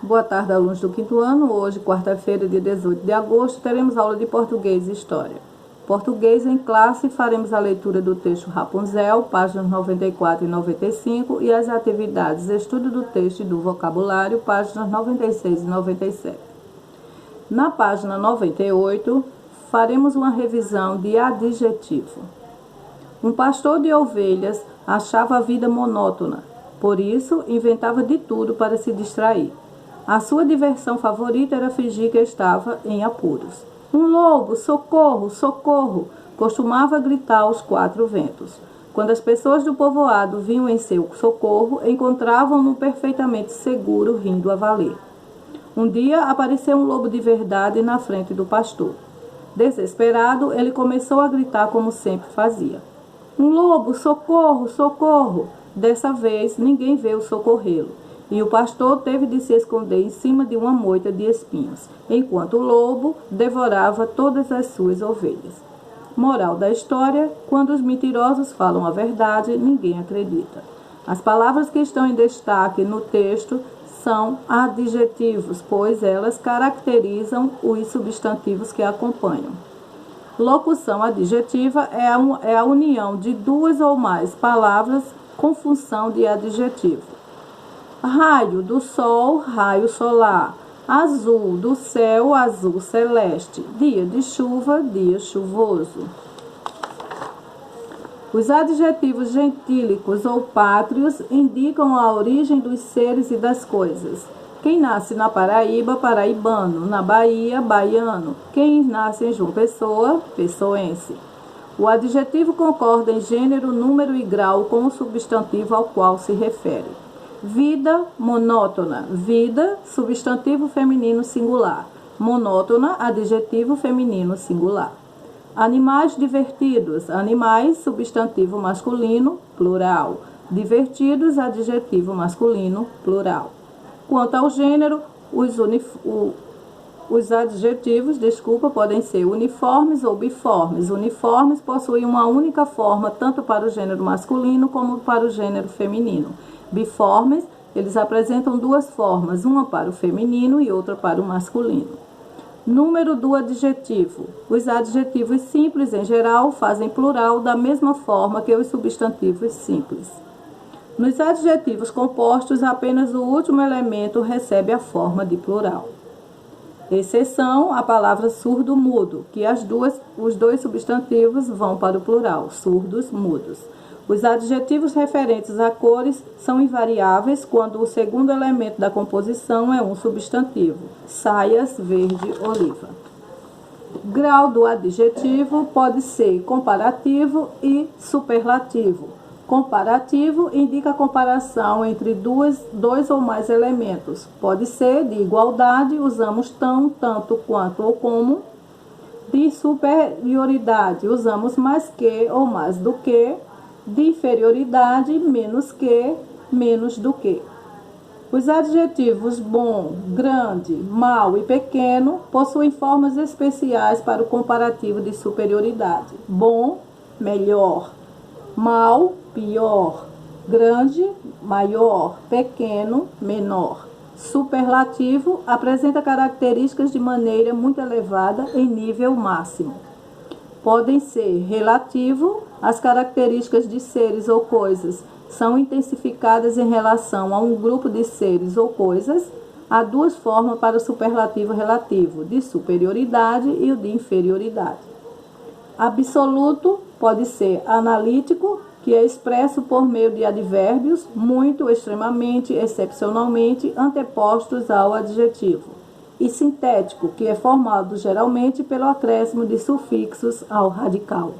Boa tarde, alunos do quinto ano. Hoje, quarta-feira, dia 18 de agosto, teremos aula de português e história. Português em classe, faremos a leitura do texto Rapunzel, páginas 94 e 95, e as atividades estudo do texto e do vocabulário, páginas 96 e 97. Na página 98, faremos uma revisão de adjetivo. Um pastor de ovelhas achava a vida monótona, por isso inventava de tudo para se distrair. A sua diversão favorita era fingir que estava em apuros. Um lobo, socorro, socorro, costumava gritar aos quatro ventos. Quando as pessoas do povoado vinham em seu socorro, encontravam-no perfeitamente seguro, rindo a valer. Um dia apareceu um lobo de verdade na frente do pastor. Desesperado, ele começou a gritar como sempre fazia. Um lobo, socorro, socorro! Dessa vez, ninguém veio socorrê-lo, e o pastor teve de se esconder em cima de uma moita de espinhos, enquanto o lobo devorava todas as suas ovelhas. Moral da história: quando os mentirosos falam a verdade, ninguém acredita. As palavras que estão em destaque no texto são adjetivos, pois elas caracterizam os substantivos que acompanham. Locução adjetiva é a união de duas ou mais palavras com função de adjetivo. Raio do sol, raio solar. Azul do céu, azul celeste. Dia de chuva, dia chuvoso. Os adjetivos gentílicos ou pátrios indicam a origem dos seres e das coisas. Quem nasce na Paraíba, paraibano. Na Bahia, baiano. Quem nasce em João Pessoa, pessoense. O adjetivo concorda em gênero, número e grau com o substantivo ao qual se refere. Vida, monótona. Vida, substantivo feminino singular. Monótona, adjetivo feminino singular. Animais divertidos. Animais, substantivo masculino, plural. Divertidos, adjetivo masculino, plural. Quanto ao gênero, os adjetivos, podem ser uniformes ou biformes. Uniformes possuem uma única forma, tanto para o gênero masculino como para o gênero feminino. Biformes, eles apresentam duas formas, uma para o feminino e outra para o masculino. Número do adjetivo. Os adjetivos simples, em geral, fazem plural da mesma forma que os substantivos simples. Nos adjetivos compostos, apenas o último elemento recebe a forma de plural. Exceção a palavra surdo-mudo, que os dois substantivos vão para o plural, surdos, mudos. Os adjetivos referentes a cores são invariáveis quando o segundo elemento da composição é um substantivo. Saias, verde, oliva. Grau do adjetivo pode ser comparativo e superlativo. Comparativo indica a comparação entre dois ou mais elementos. Pode ser de igualdade, usamos tão, tanto, quanto ou como. De superioridade, usamos mais que ou mais do que. De inferioridade, menos que, menos do que. Os adjetivos bom, grande, mau e pequeno possuem formas especiais para o comparativo de superioridade. Bom, melhor. Mau, pior. Grande, maior. Pequeno, menor. Superlativo apresenta características de maneira muito elevada em nível máximo. Podem ser relativo, as características de seres ou coisas são intensificadas em relação a um grupo de seres ou coisas. Há duas formas para o superlativo relativo, de superioridade e o de inferioridade. Absoluto pode ser analítico, que é expresso por meio de advérbios muito, extremamente, excepcionalmente antepostos ao adjetivo. E sintético, que é formado geralmente pelo acréscimo de sufixos ao radical.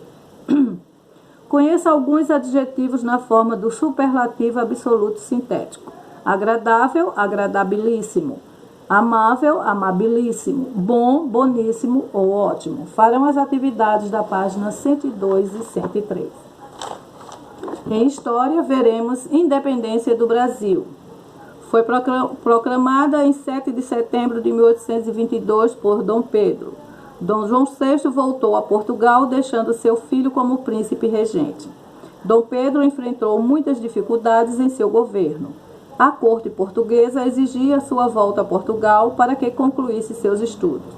Conheça alguns adjetivos na forma do superlativo absoluto sintético. Agradável, agradabilíssimo. Amável, amabilíssimo. Bom, boníssimo ou ótimo. Farão as atividades da página 102 e 103. Em História, veremos Independência do Brasil. Foi proclamada em 7 de setembro de 1822 por Dom Pedro. Dom João VI voltou a Portugal, deixando seu filho como príncipe regente. Dom Pedro enfrentou muitas dificuldades em seu governo. A corte portuguesa exigia sua volta a Portugal para que concluísse seus estudos.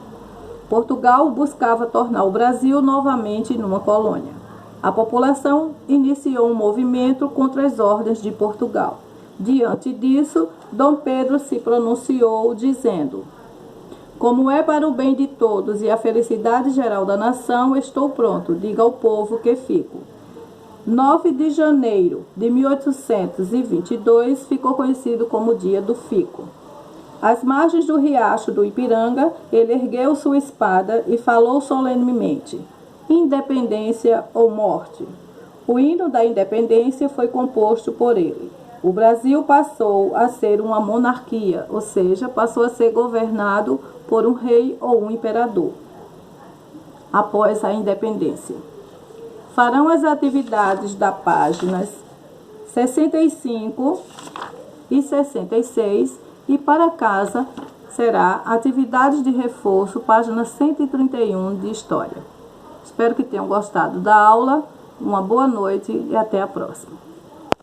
Portugal buscava tornar o Brasil novamente numa colônia. A população iniciou um movimento contra as ordens de Portugal. Diante disso, Dom Pedro se pronunciou dizendo: como é para o bem de todos e a felicidade geral da nação, estou pronto, diga ao povo que fico. 9 de janeiro de 1822 ficou conhecido como Dia do Fico. Às margens do riacho do Ipiranga, ele ergueu sua espada e falou solenemente: independência ou morte. O hino da independência foi composto por ele. O Brasil passou a ser uma monarquia, ou seja, passou a ser governado por um rei ou um imperador, após a independência. Farão as atividades da páginas 65 e 66 e para casa será atividades de reforço, página 131 de História. Espero que tenham gostado da aula. Uma boa noite e até a próxima.